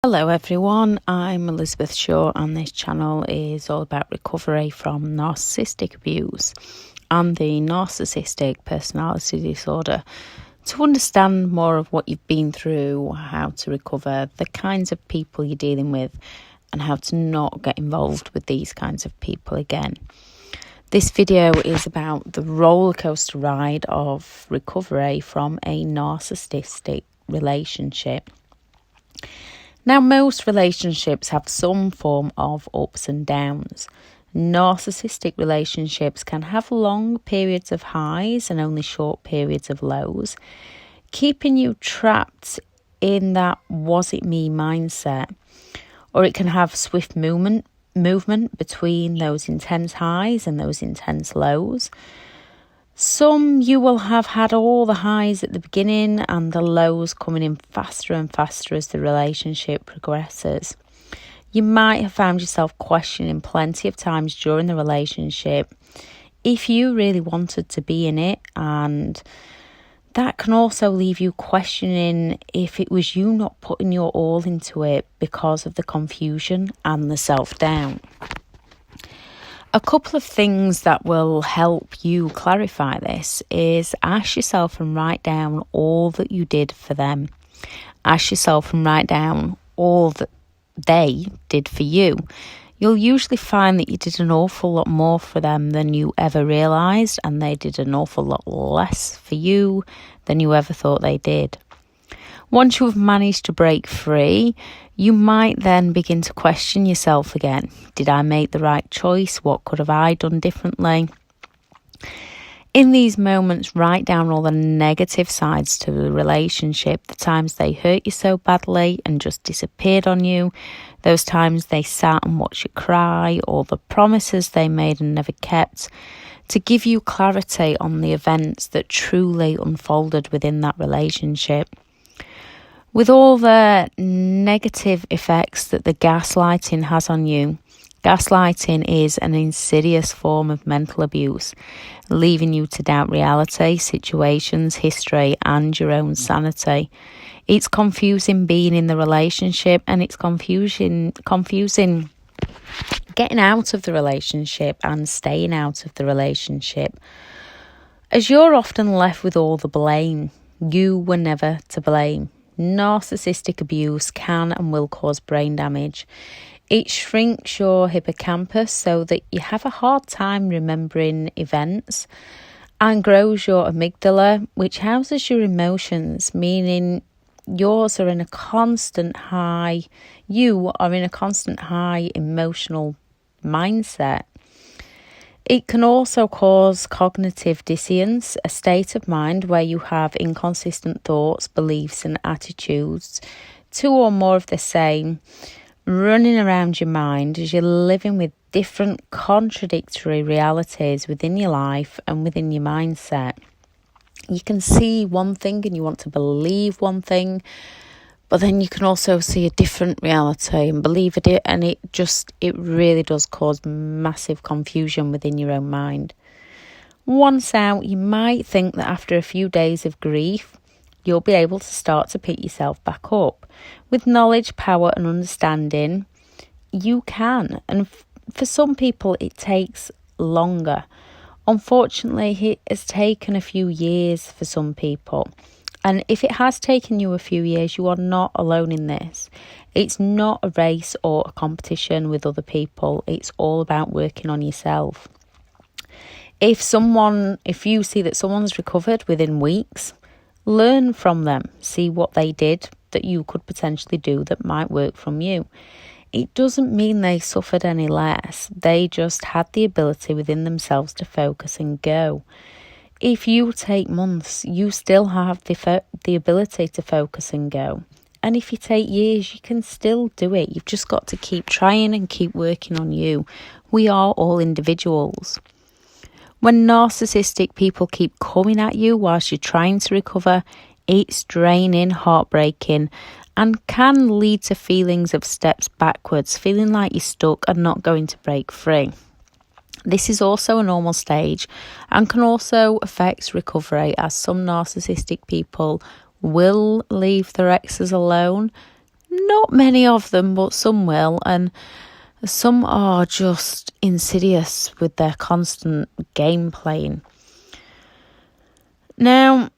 Hello everyone, I'm Elizabeth Shaw and this channel is all about recovery from narcissistic abuse and the narcissistic personality disorder, to understand more of what you've been through, how to recover, the kinds of people you're dealing with and how to not get involved with these kinds of people again. This video is about the rollercoaster ride of recovery from a narcissistic relationship. Now, most relationships have some form of ups and downs. Narcissistic relationships can have long periods of highs and only short periods of lows, keeping you trapped in that was it me mindset. Or it can have swift movement between those intense highs and those intense lows. Some you will have had all the highs at the beginning and the lows coming in faster and faster as the relationship progresses. You might have found yourself questioning plenty of times during the relationship if you really wanted to be in it, and that can also leave you questioning if it was you not putting your all into it because of the confusion and the self-doubt. A couple of things that will help you clarify this is ask yourself and write down all that you did for them. Ask yourself and write down all that they did for you. You'll usually find that you did an awful lot more for them than you ever realised, and they did an awful lot less for you than you ever thought they did. Once you've managed to break free, you might then begin to question yourself again. Did I make the right choice? What could have I done differently? In these moments, write down all the negative sides to the relationship, the times they hurt you so badly and just disappeared on you, those times they sat and watched you cry, or the promises they made and never kept, to give you clarity on the events that truly unfolded within that relationship. With all the negative effects that the gaslighting has on you, gaslighting is an insidious form of mental abuse, leaving you to doubt reality, situations, history, and your own sanity. It's confusing being in the relationship, and it's confusing getting out of the relationship and staying out of the relationship, as you're often left with all the blame. You were never to blame. Narcissistic abuse can and will cause brain damage. It shrinks your hippocampus so that you have a hard time remembering events, and grows your amygdala, which houses your emotions, meaning yours are in a constant high. You are in a constant high emotional mindset. It can also cause cognitive dissonance, a state of mind where you have inconsistent thoughts, beliefs and attitudes, two or more of the same, running around your mind as you're living with different contradictory realities within your life and within your mindset. You can see one thing and you want to believe one thing, but then you can also see a different reality and believe it, and it really does cause massive confusion within your own mind. Once out, you might think that after a few days of grief, you'll be able to start to pick yourself back up. With knowledge, power and understanding, you can. And for some people, it takes longer. Unfortunately, it has taken a few years for some people. And if it has taken you a few years, you are not alone in this. It's not a race or a competition with other people. It's all about working on yourself. If you see that someone's recovered within weeks, learn from them. See what they did that you could potentially do that might work from you. It doesn't mean they suffered any less. They just had the ability within themselves to focus and go. If you take months, you still have the ability to focus and go. And if you take years, you can still do it. You've just got to keep trying and keep working on you. We are all individuals. When narcissistic people keep coming at you whilst you're trying to recover, it's draining, heartbreaking, and can lead to feelings of steps backwards, feeling like you're stuck and not going to break free. This is also a normal stage and can also affect recovery, as some narcissistic people will leave their exes alone Not many of them, but some will, and some are just insidious with their constant game playing. Now,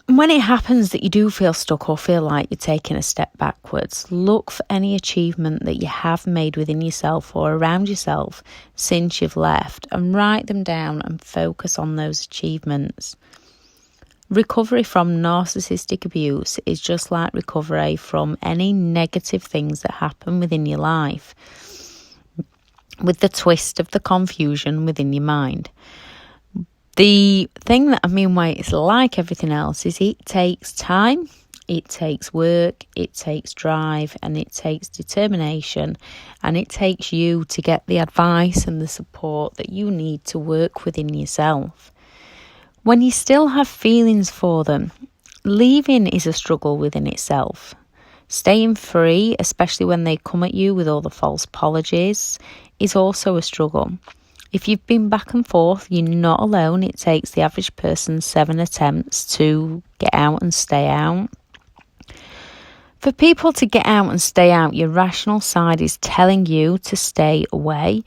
when it happens that you do feel stuck or feel like you're taking a step backwards, look for any achievement that you have made within yourself or around yourself since you've left and write them down and focus on those achievements. Recovery from narcissistic abuse is just like recovery from any negative things that happen within your life, with the twist of the confusion within your mind. The thing that I mean why it's like everything else is it takes time, it takes work, it takes drive, and it takes determination, and it takes you to get the advice and the support that you need to work within yourself. When you still have feelings for them, leaving is a struggle within itself. Staying free, especially when they come at you with all the false apologies, is also a struggle. If you've been back and forth, you're not alone. It takes the average person 7 attempts to get out and stay out. For people to get out and stay out, your rational side is telling you to stay away,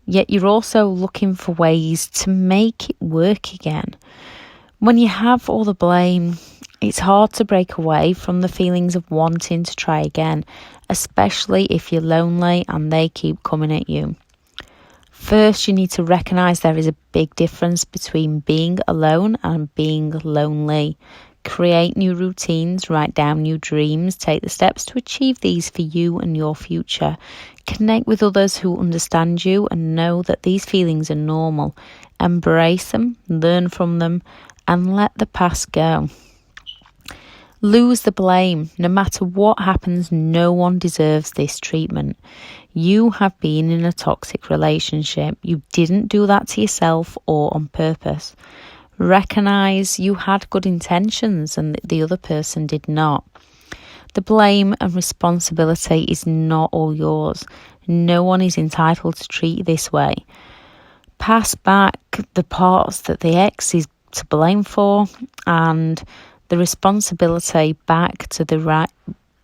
yet you're also looking for ways to make it work again. When you have all the blame, it's hard to break away from the feelings of wanting to try again, especially if you're lonely and they keep coming at you. First, you need to recognise there is a big difference between being alone and being lonely. Create new routines, write down new dreams, take the steps to achieve these for you and your future. Connect with others who understand you and know that these feelings are normal. Embrace them, learn from them, and let the past go. Lose the blame. No matter what happens, no one deserves this treatment. You have been in a toxic relationship. You didn't do that to yourself or on purpose. Recognise you had good intentions and the other person did not. The blame and responsibility is not all yours. No one is entitled to treat you this way. Pass back the parts that the ex is to blame for and the responsibility back to the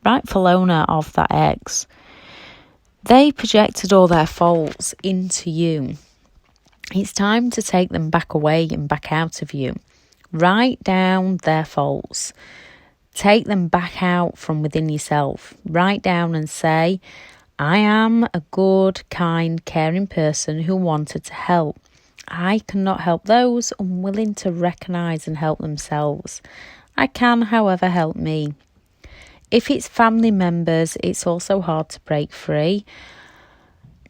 rightful owner of that ex. They projected all their faults into you. It's time to take them back away and back out of you. Write down their faults. Take them back out from within yourself. Write down and say, I am a good, kind, caring person who wanted to help. I cannot help those unwilling to recognise and help themselves. I can, however, help me. If it's family members, it's also hard to break free.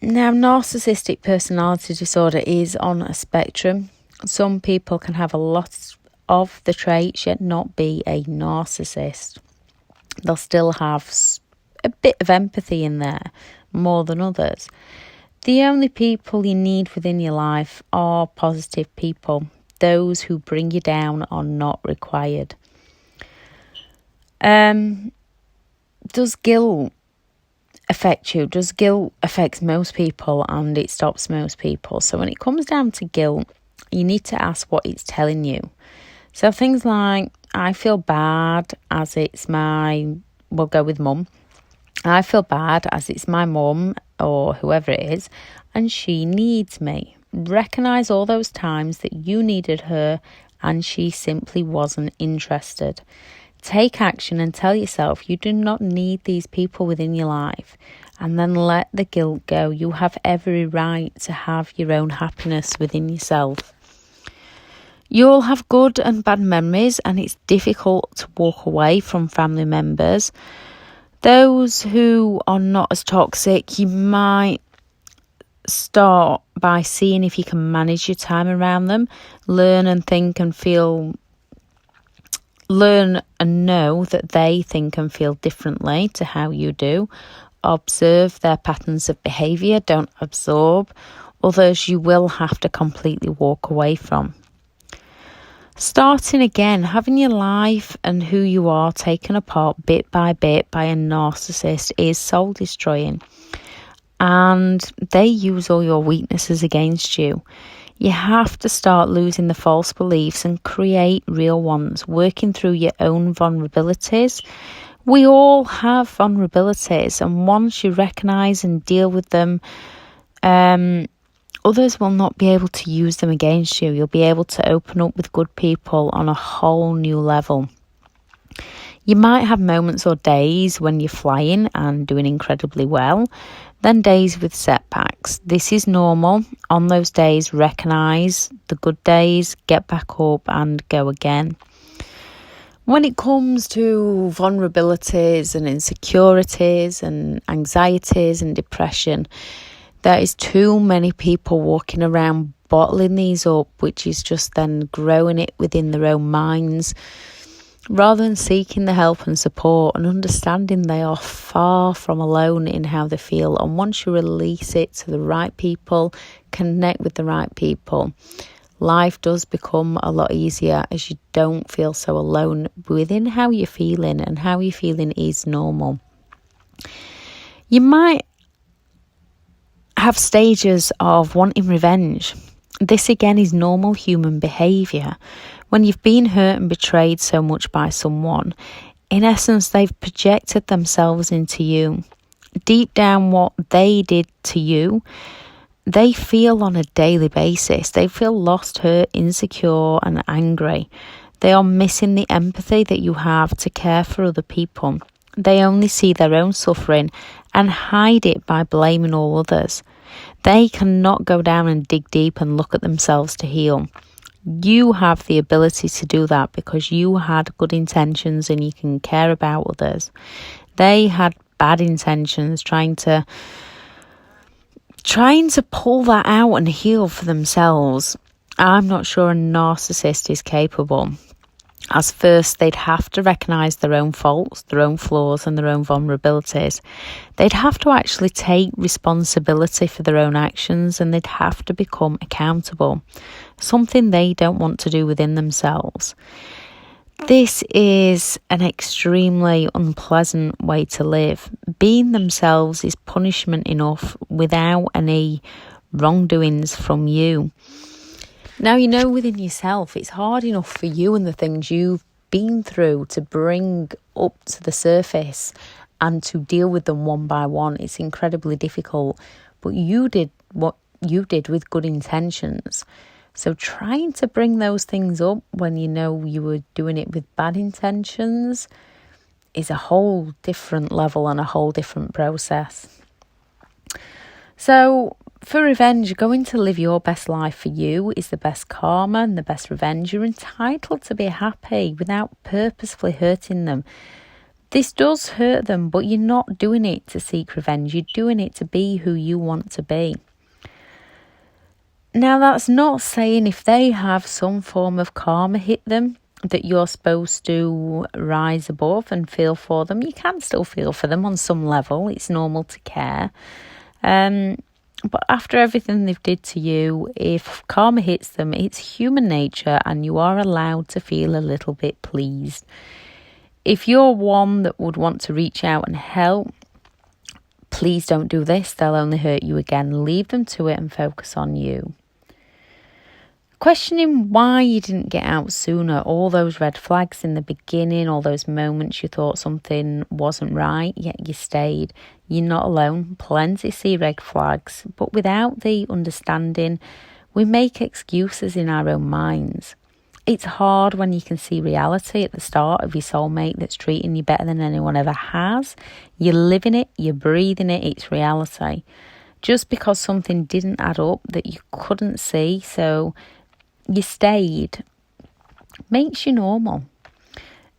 Now, narcissistic personality disorder is on a spectrum. Some people can have a lot of the traits yet not be a narcissist. They'll still have a bit of empathy in there, more than others. The only people you need within your life are positive people. Those who bring you down are not required. Does guilt affect you? Does guilt affect most people and it stops most people? So when it comes down to guilt, you need to ask what it's telling you. So things like, I feel bad as it's we'll go with mum. I feel bad as it's my mum or whoever it is and she needs me. Recognise all those times that you needed her and she simply wasn't interested. Take action and tell yourself you do not need these people within your life, and then let the guilt go. You have every right to have your own happiness within yourself. You'll have good and bad memories, and it's difficult to walk away from family members. Those who are not as toxic, you might start by seeing if you can manage your time around them, learn and think and feel. Learn and know that they think and feel differently to how you do. Observe their patterns of behaviour. Don't absorb. Others you will have to completely walk away from. Starting again, having your life and who you are taken apart bit by a narcissist is soul destroying. And they use all your weaknesses against you. You have to start losing the false beliefs and create real ones, working through your own vulnerabilities, We all have vulnerabilities, and once you recognise and deal with them, others will not be able to use them against you. You'll be able to open up with good people on a whole new level. You might have moments or days when you're flying and doing incredibly well, then days with setbacks. This is normal. On those days, recognise the good days, get back up and go again. When it comes to vulnerabilities and insecurities and anxieties and depression, there is too many people walking around bottling these up, which is just then growing it within their own minds, rather than seeking the help and support and understanding they are far from alone in how they feel. And once you release it to the right people, connect with the right people, life does become a lot easier, as you don't feel so alone within how you're feeling, and how you're feeling is normal. You might have stages of wanting revenge. This again is normal human behaviour. When you've been hurt and betrayed so much by someone, in essence they've projected themselves into you. Deep down, what they did to you, they feel on a daily basis. They feel lost, hurt, insecure and angry. They are missing the empathy that you have to care for other people. They only see their own suffering and hide it by blaming all others. They cannot go down and dig deep and look at themselves to heal. You have the ability to do that because you had good intentions and you can care about others. They had bad intentions, trying to pull that out and heal for themselves. I'm not sure a narcissist is capable. As first, they'd have to recognise their own faults, their own flaws and their own vulnerabilities. They'd have to actually take responsibility for their own actions, and they'd have to become accountable, something they don't want to do within themselves. This is an extremely unpleasant way to live. Being themselves is punishment enough without any wrongdoings from you. Now, you know within yourself, it's hard enough for you and the things you've been through to bring up to the surface and to deal with them one by one. It's incredibly difficult, but you did what you did with good intentions. So trying to bring those things up when you know you were doing it with bad intentions is a whole different level and a whole different process. So for revenge, going to live your best life for you is the best karma and the best revenge. You're entitled to be happy without purposefully hurting them. This does hurt them, but you're not doing it to seek revenge. You're doing it to be who you want to be. Now, that's not saying if they have some form of karma hit them that you're supposed to rise above and feel for them. You can still feel for them on some level. It's normal to care. But after everything they've did to you, if karma hits them, it's human nature and you are allowed to feel a little bit pleased. If you're one that would want to reach out and help, please don't do this. They'll only hurt you again. Leave them to it and focus on you. Questioning why you didn't get out sooner, all those red flags in the beginning, all those moments you thought something wasn't right, yet you stayed. You're not alone. Plenty see red flags, but without the understanding, we make excuses in our own minds. It's hard when you can see reality at the start of your soulmate that's treating you better than anyone ever has. You're living it, you're breathing it, it's reality. Just because something didn't add up that you couldn't see, so you stayed, makes you normal.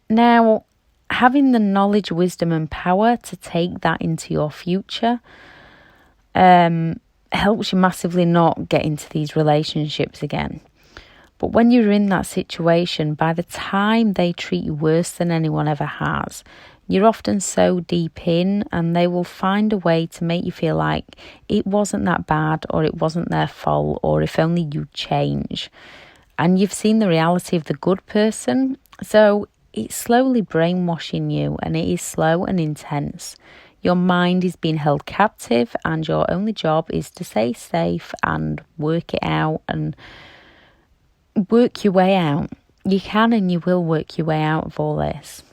Now, having the knowledge, wisdom and power to take that into your future helps you massively not get into these relationships again. But when you're in that situation, by the time they treat you worse than anyone ever has, you're often so deep in and they will find a way to make you feel like it wasn't that bad or it wasn't their fault or if only you change. And you've seen the reality of the good person, so it's slowly brainwashing you and it is slow and intense. Your mind is being held captive and your only job is to stay safe and work it out and work your way out. You can and you will work your way out of all this.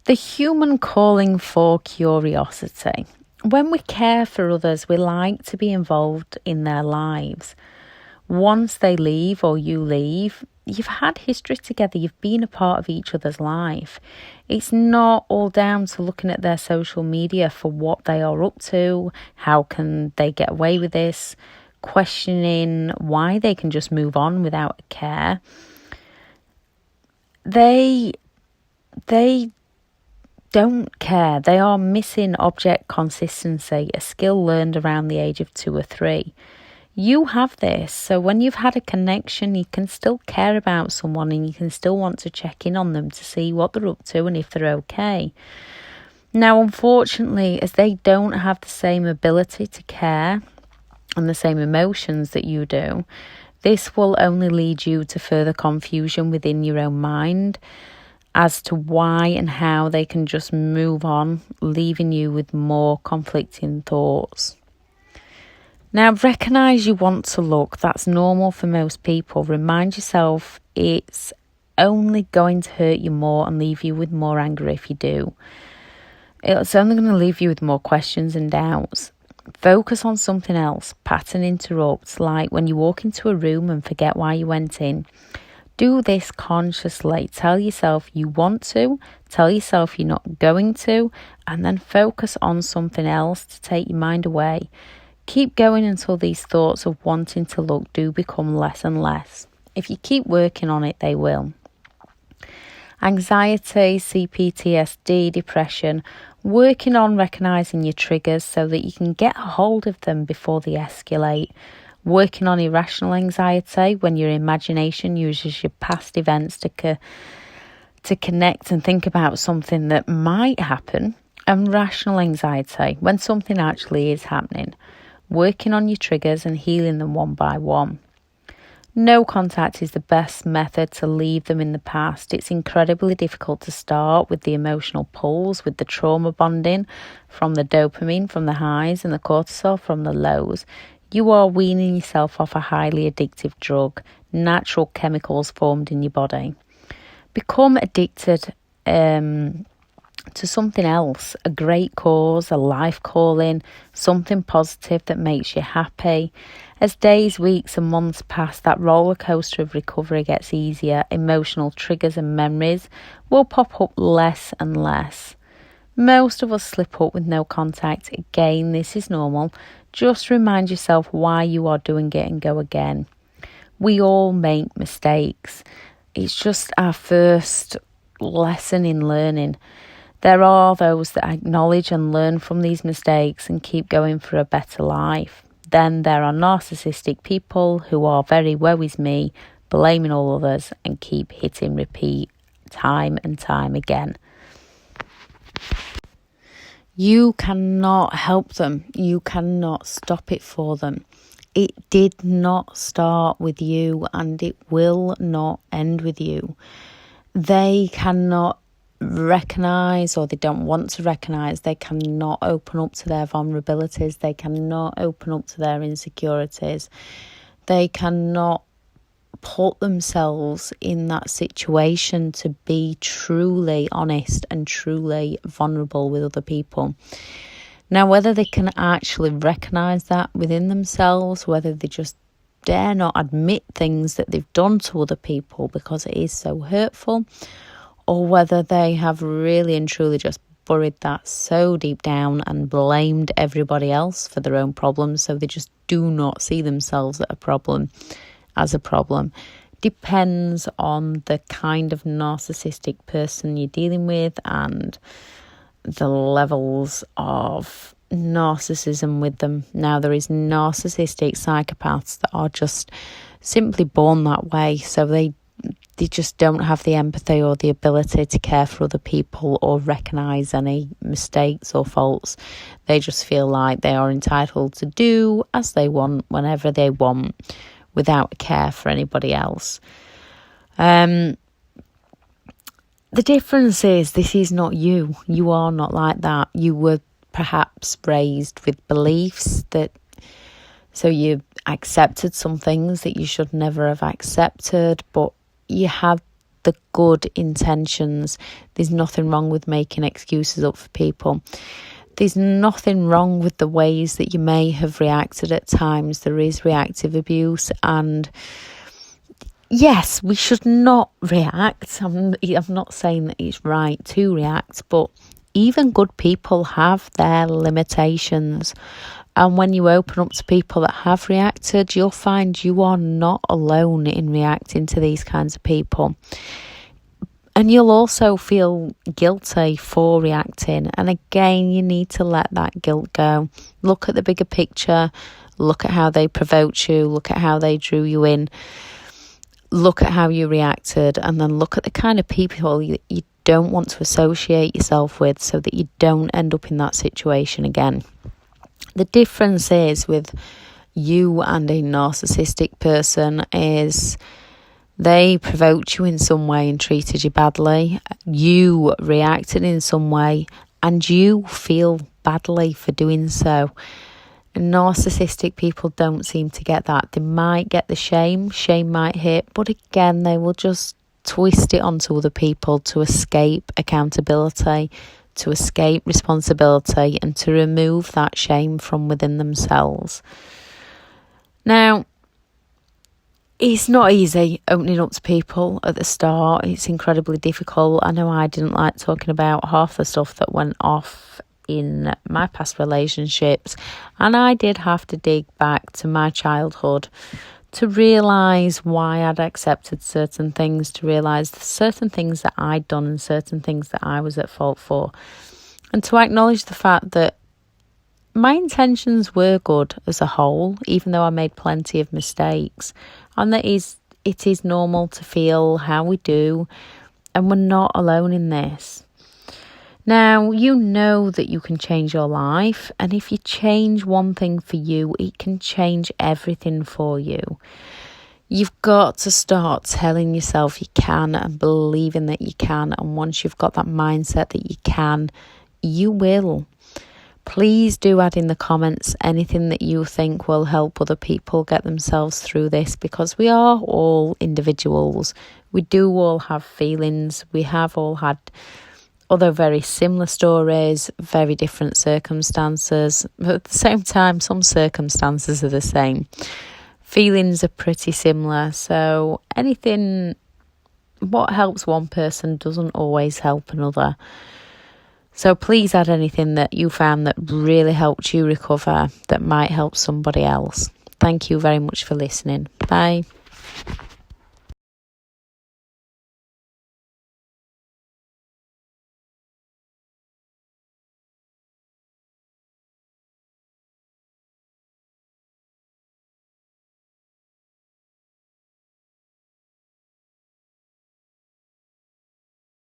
The human calling for curiosity. When we care for others, we like to be involved in their lives. Once they leave or you leave, you've had history together, you've been a part of each other's life. It's not all down to looking at their social media for what they are up to, how can they get away with this, questioning why they can just move on without care. They don't care. They are missing object consistency, a skill learned around the age of 2 or 3. You have this, so when you've had a connection, you can still care about someone and you can still want to check in on them to see what they're up to and if they're okay. Now, unfortunately, as they don't have the same ability to care and the same emotions that you do, this will only lead you to further confusion within your own mind as to why and how they can just move on, leaving you with more conflicting thoughts. Now, recognise you want to look. That's normal for most people. Remind yourself it's only going to hurt you more and leave you with more anger if you do. It's only going to leave you with more questions and doubts. Focus on something else. Pattern interrupts, like when you walk into a room and forget why you went in. Do this consciously. Tell yourself you want to. Tell yourself you're not going to. And then focus on something else to take your mind away. Keep going until these thoughts of wanting to look do become less and less. If you keep working on it, they will. Anxiety, CPTSD, depression. Working on recognising your triggers so that you can get a hold of them before they escalate. Working on irrational anxiety, when your imagination uses your past events to connect and think about something that might happen. And rational anxiety, when something actually is happening. Working on your triggers and healing them one by one. No contact is the best method to leave them in the past. It's incredibly difficult to start with the emotional pulls, with the trauma bonding from the dopamine, from the highs, and the cortisol from the lows. You are weaning yourself off a highly addictive drug, natural chemicals formed in your body. Become addicted to something else, a great cause, a life calling, something positive that makes you happy. As days, weeks and months pass, that rollercoaster of recovery gets easier. Emotional triggers and memories will pop up less and less. Most of us slip up with no contact. Again, this is normal. Just remind yourself why you are doing it and go again. We all make mistakes. It's just our first lesson in learning. There are those that acknowledge and learn from these mistakes and keep going for a better life. Then there are narcissistic people who are very woe is me, blaming all others and keep hitting repeat time and time again. You cannot help them. You cannot stop it for them. It did not start with you and it will not end with you. They cannot recognise, or they don't want to recognise, they cannot open up to their vulnerabilities, they cannot open up to their insecurities, they cannot put themselves in that situation to be truly honest and truly vulnerable with other people. Now, whether they can actually recognise that within themselves, whether they just dare not admit things that they've done to other people because it is so hurtful, or whether they have really and truly just buried that so deep down and blamed everybody else for their own problems, so they just do not see themselves as a problem, depends on the kind of narcissistic person you're dealing with and the levels of narcissism with them. Now, there is narcissistic psychopaths that are just simply born that way, so they just don't have the empathy or the ability to care for other people or recognise any mistakes or faults. They just feel like they are entitled to do as they want, whenever they want, without care for anybody else. The difference is this is not you. You are not like that. You were perhaps raised with beliefs so you accepted some things that you should never have accepted, but you have the good intentions. There's nothing wrong with making excuses up for people. There's nothing wrong with the ways that you may have reacted at times. There is reactive abuse, and yes, we should not react. I'm not saying that it's right to react, but even good people have their limitations. And when you open up to people that have reacted, you'll find you are not alone in reacting to these kinds of people. And you'll also feel guilty for reacting. And again, you need to let that guilt go. Look at the bigger picture. Look at how they provoked you. Look at how they drew you in. Look at how you reacted. And then look at the kind of people you don't want to associate yourself with, so that you don't end up in that situation again. The difference is with you and a narcissistic person is they provoked you in some way and treated you badly. You reacted in some way and you feel badly for doing so. Narcissistic people don't seem to get that. They might get the shame might hit, but again, they will just twist it onto other people to escape accountability, to escape responsibility, and to remove that shame from within themselves. Now, it's not easy opening up to people at the start. It's incredibly difficult. I know I didn't like talking about half the stuff that went off in my past relationships, and I did have to dig back to my childhood to realise why I'd accepted certain things, to realise certain things that I'd done and certain things that I was at fault for, and to acknowledge the fact that my intentions were good as a whole, even though I made plenty of mistakes, and that it is normal to feel how we do, and we're not alone in this. Now, you know that you can change your life, and if you change one thing for you, it can change everything for you. You've got to start telling yourself you can and believing that you can, and once you've got that mindset that you can, you will. Please do add in the comments anything that you think will help other people get themselves through this, because we are all individuals. We do all have feelings. We have all had other very similar stories, very different circumstances. But at the same time, some circumstances are the same. Feelings are pretty similar. So what helps one person doesn't always help another. So please add anything that you found that really helped you recover, that might help somebody else. Thank you very much for listening. Bye.